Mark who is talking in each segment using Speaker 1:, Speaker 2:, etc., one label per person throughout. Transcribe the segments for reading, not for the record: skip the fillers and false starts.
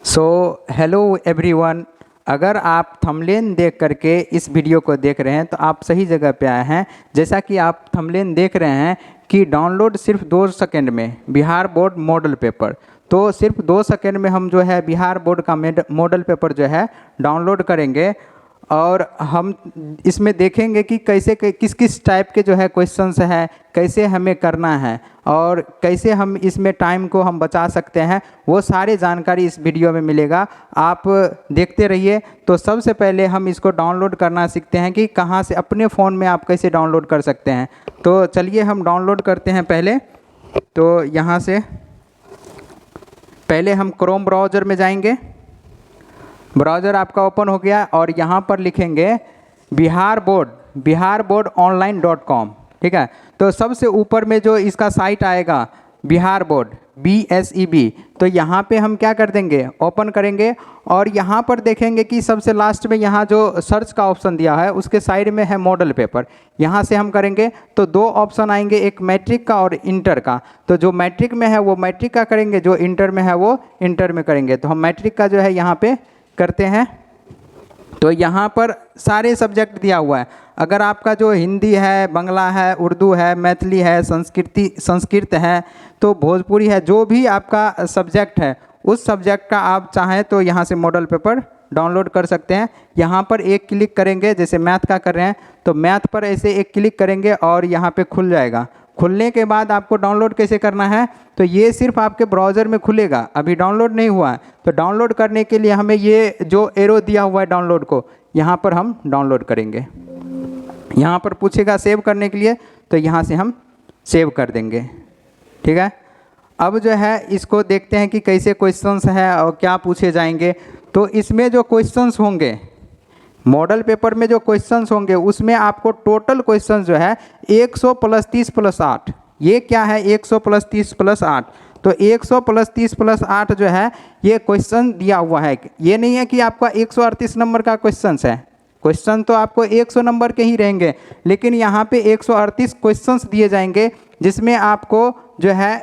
Speaker 1: So hello everyone. अगर आप thumbnail देख करके इस वीडियो को देख रहे हैं तो आप सही जगह पे आए हैं। जैसा कि आप थंबनेल देख रहे हैं कि डाउनलोड सिर्फ 2 सेकंड में बिहार बोर्ड मॉडल पेपर, तो सिर्फ 2 सेकंड में हम जो है बिहार बोर्ड का मॉडल पेपर जो है डाउनलोड करेंगे और हम इसमें देखेंगे कि कैसे किस किस टाइप के जो है क्वेश्चंस हैं, कैसे हमें करना है और कैसे हम इसमें टाइम को हम बचा सकते हैं, वो सारे जानकारी इस वीडियो में मिलेगा। आप देखते रहिए। तो सबसे पहले हम इसको डाउनलोड करना सीखते हैं कि कहाँ से अपने फ़ोन में आप कैसे डाउनलोड कर सकते हैं। तो चलिए हम डाउनलोड करते हैं। पहले तो यहाँ से पहले हम क्रोम ब्राउज़र में जाएंगे। ब्राउज़र आपका ओपन हो गया और यहाँ पर लिखेंगे बिहार बोर्ड online.com। ठीक है, तो सबसे ऊपर में जो इसका साइट आएगा बिहार बोर्ड BSEB, तो यहाँ पे हम क्या कर देंगे, ओपन करेंगे और यहाँ पर देखेंगे कि सबसे लास्ट में यहाँ जो सर्च का ऑप्शन दिया है उसके साइड में है मॉडल पेपर। यहाँ से हम करेंगे तो 2 ऑप्शन आएंगे, एक मैट्रिक का और इंटर का। तो जो मैट्रिक में है वो मैट्रिक का करेंगे, जो इंटर में है वो इंटर में करेंगे। तो हम मैट्रिक का जो है यहाँ पे करते हैं। तो यहाँ पर सारे सब्जेक्ट दिया हुआ है। अगर आपका जो हिंदी है, बांग्ला है, उर्दू है, मैथिली है, संस्कृत है, तो भोजपुरी है, जो भी आपका सब्जेक्ट है उस सब्जेक्ट का आप चाहें तो यहाँ से मॉडल पेपर डाउनलोड कर सकते हैं। यहाँ पर एक क्लिक करेंगे, जैसे मैथ का कर रहे हैं तो मैथ पर ऐसे एक क्लिक करेंगे और यहाँ पे खुल जाएगा। खुलने के बाद आपको डाउनलोड कैसे करना है, तो ये सिर्फ आपके ब्राउज़र में खुलेगा, अभी डाउनलोड नहीं हुआ है। तो डाउनलोड करने के लिए हमें ये जो एरो दिया हुआ है डाउनलोड को, यहाँ पर हम डाउनलोड करेंगे। यहाँ पर पूछेगा सेव करने के लिए, तो यहाँ से हम सेव कर देंगे। ठीक है, अब जो है इसको देखते हैं कि कैसे क्वेश्चंस है और क्या पूछे जाएंगे। तो इसमें जो क्वेश्चंस होंगे, मॉडल पेपर में जो क्वेश्चंस होंगे उसमें आपको टोटल क्वेश्चंस जो है 100 + 30 + 8। ये क्या है 100 + 30 + 8? तो 100 + 30 + 8 जो है ये क्वेश्चन दिया हुआ है। ये नहीं है कि आपका 138 नंबर का क्वेश्चंस है। क्वेश्चन तो आपको 100 नंबर के ही रहेंगे, लेकिन यहाँ पे 138 क्वेश्चंस दिए जाएंगे, जिसमें आपको जो है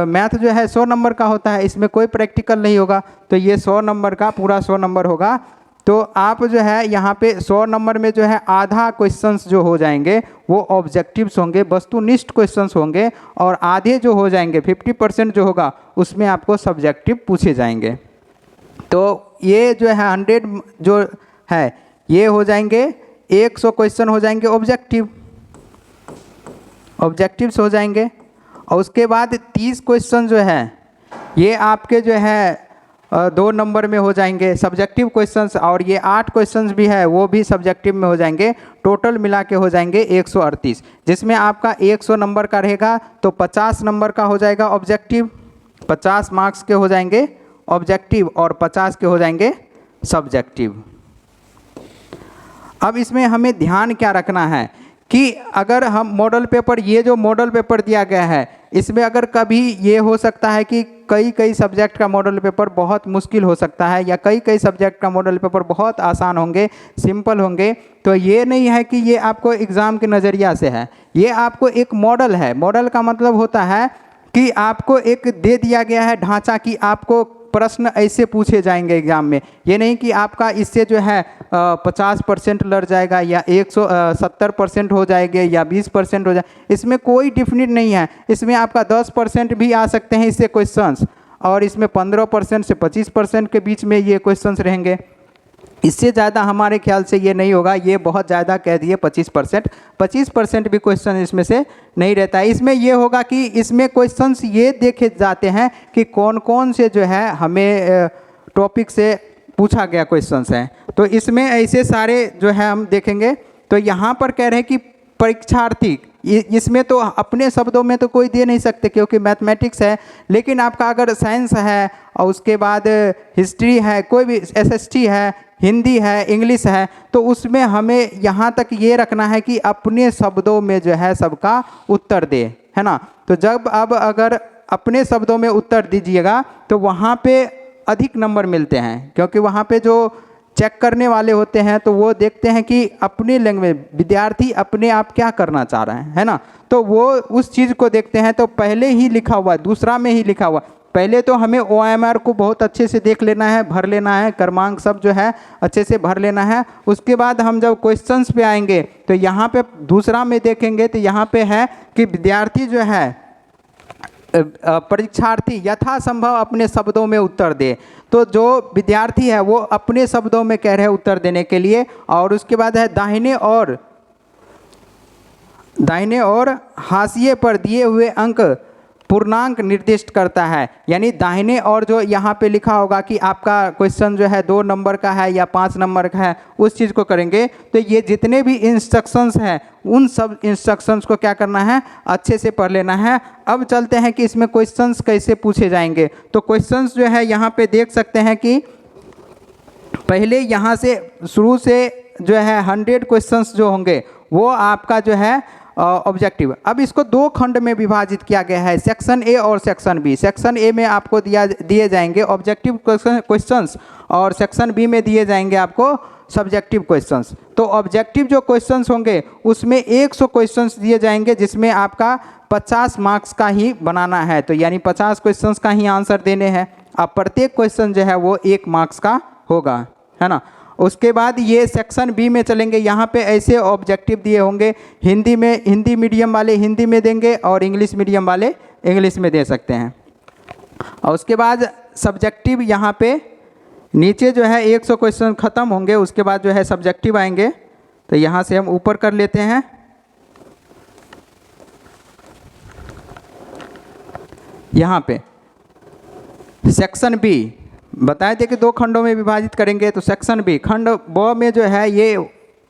Speaker 1: मैथ जो है 100 नंबर का होता है, इसमें कोई प्रैक्टिकल नहीं होगा। तो ये 100 नंबर का पूरा 100 नंबर होगा। तो आप जो है यहाँ पे 100 नंबर में जो है आधा क्वेश्चंस जो हो जाएंगे वो ऑब्जेक्टिव्स होंगे, वस्तुनिष्ठ क्वेश्चंस होंगे, और आधे जो हो जाएंगे 50% जो होगा उसमें आपको सब्जेक्टिव पूछे जाएंगे। तो ये जो है 100 जो है ये हो जाएंगे, 100 क्वेश्चन हो जाएंगे ऑब्जेक्टिव्स हो जाएंगे। और उसके बाद 30 क्वेश्चन जो है ये आपके जो है 2 नंबर में हो जाएंगे सब्जेक्टिव क्वेश्चंस, और ये 8 क्वेश्चंस भी है वो भी सब्जेक्टिव में हो जाएंगे। टोटल मिला के हो जाएंगे 138, जिसमें आपका 100 नंबर का रहेगा तो 50 नंबर का हो जाएगा ऑब्जेक्टिव, 50 मार्क्स के हो जाएंगे ऑब्जेक्टिव और 50 के हो जाएंगे सब्जेक्टिव। अब इसमें हमें ध्यान क्या रखना है कि अगर हम मॉडल पेपर, ये जो मॉडल पेपर दिया गया है इसमें अगर कभी ये हो सकता है कि कई सब्जेक्ट का मॉडल पेपर बहुत मुश्किल हो सकता है, या कई सब्जेक्ट का मॉडल पेपर बहुत आसान होंगे, सिंपल होंगे। तो ये नहीं है कि ये आपको एग्ज़ाम के नज़रिया से है, ये आपको एक मॉडल है। मॉडल का मतलब होता है कि आपको एक दे दिया गया है ढांचा कि आपको प्रश्न ऐसे पूछे जाएंगे एग्ज़ाम में। ये नहीं कि आपका इससे जो है 50% लड़ जाएगा या 170% हो जाएंगे या 20% हो जाए, इसमें कोई डिफिनिट नहीं है। इसमें आपका 10% भी आ सकते हैं इससे क्वेश्चंस, और इसमें 15% से 25% के बीच में ये क्वेश्चंस रहेंगे। इससे ज़्यादा हमारे ख्याल से ये नहीं होगा, ये बहुत ज़्यादा कह दिए 25% भी क्वेश्चन इसमें से नहीं रहता है। इसमें ये होगा कि इसमें क्वेश्चंस ये देखे जाते हैं कि कौन कौन से जो है हमें टॉपिक से पूछा गया क्वेश्चंस हैं। तो इसमें ऐसे सारे जो है हम देखेंगे। तो यहाँ पर कह रहे हैं कि परीक्षार्थी, इसमें तो अपने शब्दों में तो कोई दे नहीं सकते क्योंकि मैथमेटिक्स है, लेकिन आपका अगर साइंस है और उसके बाद हिस्ट्री है, कोई भी SST है, हिंदी है, इंग्लिश है, तो उसमें हमें यहाँ तक ये रखना है कि अपने शब्दों में जो है सबका उत्तर दे, है ना। तो जब अब अगर अपने शब्दों में उत्तर दीजिएगा तो वहाँ पे अधिक नंबर मिलते हैं, क्योंकि वहाँ पे जो चेक करने वाले होते हैं तो वो देखते हैं कि अपने लैंग्वेज विद्यार्थी अपने आप क्या करना चाह रहे हैं, है ना। तो वो उस चीज़ को देखते हैं। तो पहले ही लिखा हुआ, दूसरा में ही लिखा हुआ, पहले तो हमें OMR को बहुत अच्छे से देख लेना है, भर लेना है, क्रमांक सब जो है अच्छे से भर लेना है। उसके बाद हम जब क्वेश्चंस पे आएंगे तो यहाँ पे दूसरा में देखेंगे तो यहाँ पे है कि विद्यार्थी जो है परीक्षार्थी यथासंभव अपने शब्दों में उत्तर दे। तो जो विद्यार्थी है वो अपने शब्दों में कह रहे हैं उत्तर देने के लिए। और उसके बाद है दाहिने और हाशिए पर दिए हुए अंक पूर्णांक निर्दिष्ट करता है। यानी दाहिने और जो यहाँ पे लिखा होगा कि आपका क्वेश्चन जो है 2 नंबर का है या 5 नंबर का है, उस चीज़ को करेंगे। तो ये जितने भी इंस्ट्रक्शंस हैं उन सब इंस्ट्रक्शंस को क्या करना है, अच्छे से पढ़ लेना है। अब चलते हैं कि इसमें क्वेश्चंस कैसे पूछे जाएंगे। तो क्वेश्चंस जो है यहाँ पे देख सकते हैं कि पहले यहाँ से शुरू से जो है 100 क्वेश्चंस जो होंगे वो आपका जो है ऑब्जेक्टिव। अब इसको 2 खंड में विभाजित किया गया है, सेक्शन ए और सेक्शन बी। सेक्शन ए में आपको दिए जाएंगे ऑब्जेक्टिव क्वेश्चंस और सेक्शन बी में दिए जाएंगे आपको सब्जेक्टिव क्वेश्चंस। तो ऑब्जेक्टिव जो क्वेश्चंस होंगे उसमें 100 क्वेश्चंस दिए जाएंगे, जिसमें आपका 50 मार्क्स का ही बनाना है। तो यानी 50 क्वेश्चंस का ही आंसर देने हैं। अब प्रत्येक क्वेश्चन जो है वो 1 मार्क्स का होगा, है ना। उसके बाद ये सेक्शन बी में चलेंगे। यहाँ पे ऐसे ऑब्जेक्टिव दिए होंगे, हिंदी मीडियम वाले हिंदी में देंगे और इंग्लिश मीडियम वाले इंग्लिश में दे सकते हैं। और उसके बाद सब्जेक्टिव यहाँ पे नीचे जो है 100 क्वेश्चन ख़त्म होंगे, उसके बाद जो है सब्जेक्टिव आएंगे। तो यहाँ से हम ऊपर कर लेते हैं। यहाँ पे सेक्शन बी बताए थे कि 2 खंडों में विभाजित करेंगे। तो सेक्शन बी खंड ब में जो है ये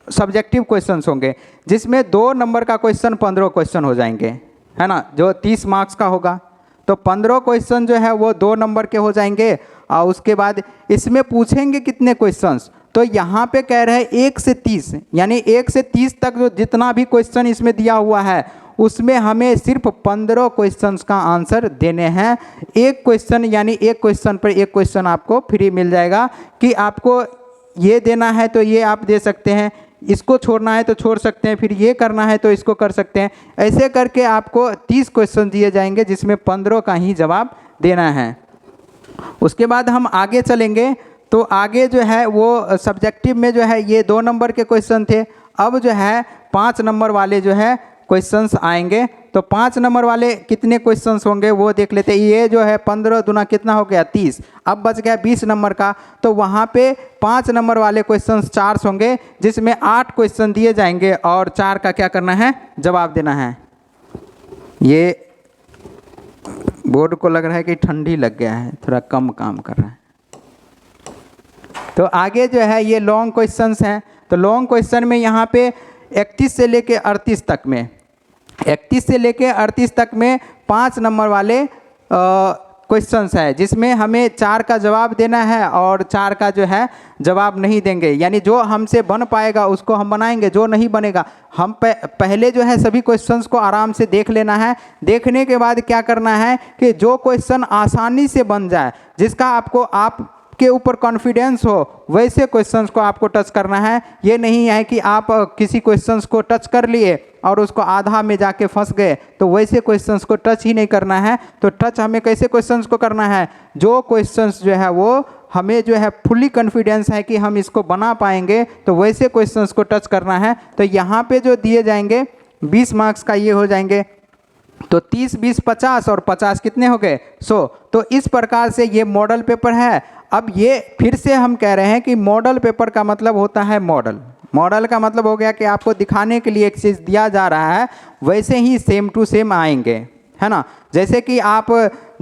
Speaker 1: सब्जेक्टिव क्वेश्चंस होंगे, जिसमें 2 नंबर का क्वेश्चन 15 क्वेश्चन हो जाएंगे, है ना, जो 30 मार्क्स का होगा। तो 15 क्वेश्चन जो है वो 2 नंबर के हो जाएंगे। और उसके बाद इसमें पूछेंगे कितने क्वेश्चंस, तो यहाँ पे कह रहे हैं 1 से 30, यानी 1 से 30 तक जो जितना भी क्वेश्चन इसमें दिया हुआ है उसमें हमें सिर्फ 15 क्वेश्चंस का आंसर देने हैं। एक क्वेश्चन यानी एक क्वेश्चन पर एक क्वेश्चन आपको फ्री मिल जाएगा कि आपको ये देना है तो ये आप दे सकते हैं, इसको छोड़ना है तो छोड़ सकते हैं, फिर ये करना है तो इसको कर सकते हैं। ऐसे करके आपको 30 क्वेश्चन दिए जाएंगे, जिसमें 15 का ही जवाब देना है। उसके बाद हम आगे चलेंगे। तो आगे जो है वो सब्जेक्टिव में जो है ये 2 नंबर के क्वेश्चन थे। अब जो है 5 नंबर वाले जो है क्वेश्चंस आएंगे। तो 5 नंबर वाले कितने क्वेश्चंस होंगे वो देख लेते हैं। ये जो है 15 दूना कितना हो गया 30, अब बच गया 20 नंबर का। तो वहाँ पे 5 नंबर वाले क्वेश्चंस 4 होंगे, जिसमें 8 क्वेश्चन दिए जाएंगे और 4 का क्या करना है, जवाब देना है। ये बोर्ड को लग रहा है कि ठंडी लग गया है, थोड़ा कम काम कर रहा है। तो आगे जो है ये लॉन्ग क्वेश्चंस हैं। तो लॉन्ग क्वेश्चन में यहाँ पे 31 से लेके 38 तक में 31 से लेके 38 तक में 5 नंबर वाले क्वेश्चंस है, जिसमें हमें 4 का जवाब देना है और 4 का जो है जवाब नहीं देंगे। यानी जो हमसे बन पाएगा उसको हम बनाएंगे, जो नहीं बनेगा हम पहले जो है सभी क्वेश्चंस को आराम से देख लेना है। देखने के बाद क्या करना है कि जो क्वेश्चन आसानी से बन जाए, जिसका आप के ऊपर कॉन्फिडेंस हो, वैसे क्वेश्चंस को आपको टच करना है। ये नहीं है कि आप किसी क्वेश्चंस को टच कर लिए और उसको आधा में जाके फंस गए, तो वैसे क्वेश्चंस को टच ही नहीं करना है। तो टच हमें कैसे क्वेश्चंस को करना है, जो क्वेश्चंस जो है वो हमें जो है फुल्ली कॉन्फिडेंस है कि हम इसको बना पाएंगे, तो वैसे क्वेश्चंस को टच करना है। तो यहाँ पे जो दिए जाएंगे 20 मार्क्स का ये हो जाएंगे। तो 30, 20, 50 और 50 कितने हो गए 100। तो इस प्रकार से ये मॉडल पेपर है। अब ये फिर से हम कह रहे हैं कि मॉडल पेपर का मतलब होता है मॉडल का मतलब हो गया कि आपको दिखाने के लिए एक चीज़ दिया जा रहा है, वैसे ही सेम टू सेम आएंगे, है ना। जैसे कि आप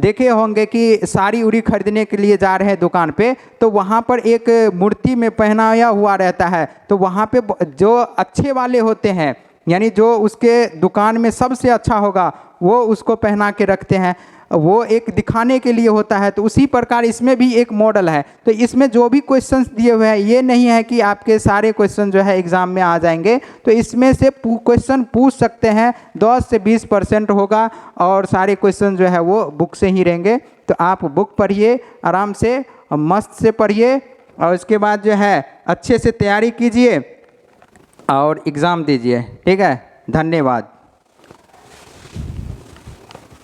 Speaker 1: देखे होंगे कि साड़ी उड़ी खरीदने के लिए जा रहे हैं दुकान पे, तो वहाँ पर एक मूर्ति में पहनाया हुआ रहता है। तो वहाँ पे जो अच्छे वाले होते हैं, यानी जो उसके दुकान में सबसे अच्छा होगा वो उसको पहना के रखते हैं, वो एक दिखाने के लिए होता है। तो उसी प्रकार इसमें भी एक मॉडल है। तो इसमें जो भी क्वेश्चंस दिए हुए हैं, ये नहीं है कि आपके सारे क्वेश्चन जो है एग्ज़ाम में आ जाएंगे। तो इसमें से क्वेश्चन पूछ सकते हैं, 10 से 20% होगा और सारे क्वेश्चन जो है वो बुक से ही रहेंगे। तो आप बुक पढ़िए, आराम से मस्त से पढ़िए और उसके बाद जो है अच्छे से तैयारी कीजिए और एग्ज़ाम दीजिए। ठीक है, धन्यवाद।